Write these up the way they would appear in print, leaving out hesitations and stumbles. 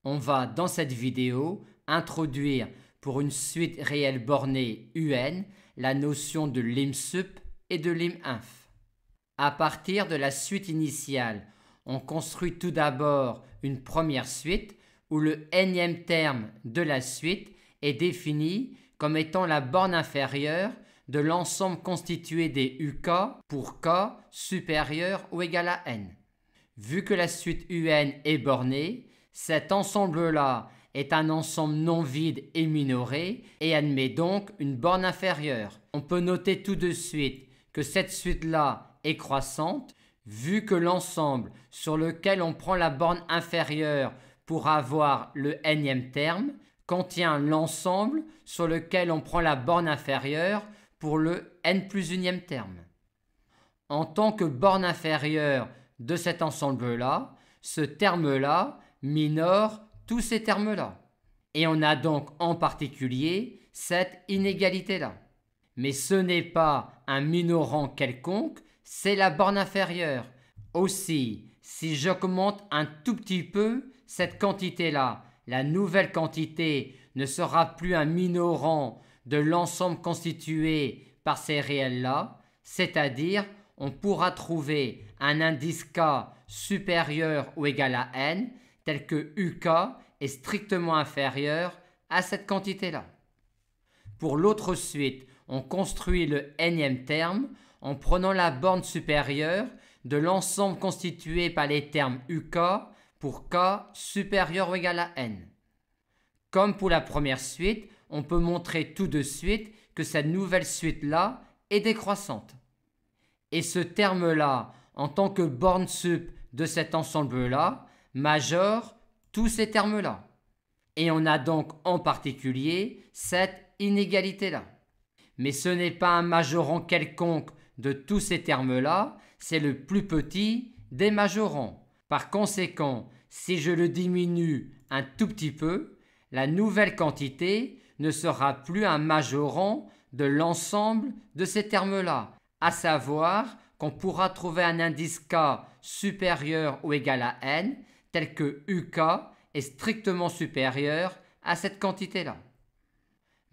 On va dans cette vidéo introduire pour une suite réelle bornée UN la notion de lim_sup et de lim_inf. À partir de la suite initiale, on construit tout d'abord une première suite où le nème terme de la suite est défini comme étant la borne inférieure de l'ensemble constitué des UK pour k supérieur ou égal à n. Vu que la suite UN est bornée, cet ensemble-là est un ensemble non vide et minoré et admet donc une borne inférieure. On peut noter tout de suite que cette suite-là est croissante, vu que l'ensemble sur lequel on prend la borne inférieure pour avoir le nème terme contient l'ensemble sur lequel on prend la borne inférieure pour le n plus unième terme. En tant que borne inférieure de cet ensemble-là, ce terme-là minore tous ces termes-là. Et on a donc en particulier cette inégalité-là. Mais ce n'est pas un minorant quelconque, c'est la borne inférieure. Aussi, si j'augmente un tout petit peu cette quantité-là, la nouvelle quantité ne sera plus un minorant de l'ensemble constitué par ces réels-là, c'est-à-dire on pourra trouver un indice k supérieur ou égal à n tel que uk est strictement inférieur à cette quantité-là. Pour l'autre suite, on construit le nème terme en prenant la borne supérieure de l'ensemble constitué par les termes uk pour k supérieur ou égal à n. Comme pour la première suite, on peut montrer tout de suite que cette nouvelle suite-là est décroissante. Et ce terme-là, en tant que borne sup de cet ensemble-là, majore tous ces termes-là. Et on a donc en particulier cette inégalité-là. Mais ce n'est pas un majorant quelconque de tous ces termes-là, c'est le plus petit des majorants. Par conséquent, si je le diminue un tout petit peu, la nouvelle quantité ne sera plus un majorant de l'ensemble de ces termes-là, à savoir qu'on pourra trouver un indice k supérieur ou égal à n, tel que uk est strictement supérieur à cette quantité-là.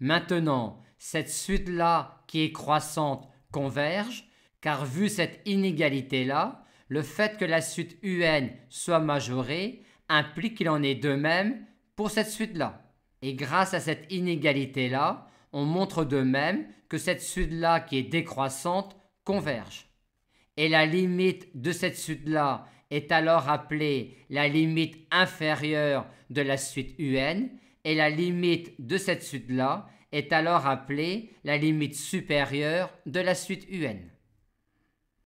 Maintenant, cette suite-là qui est croissante converge, car vu cette inégalité-là, le fait que la suite UN soit majorée implique qu'il en est de même pour cette suite-là. Et grâce à cette inégalité-là, on montre de même que cette suite-là qui est décroissante converge. Et la limite de cette suite-là est alors appelée la limite inférieure de la suite UN, et la limite de cette suite-là est alors appelée la limite supérieure de la suite UN.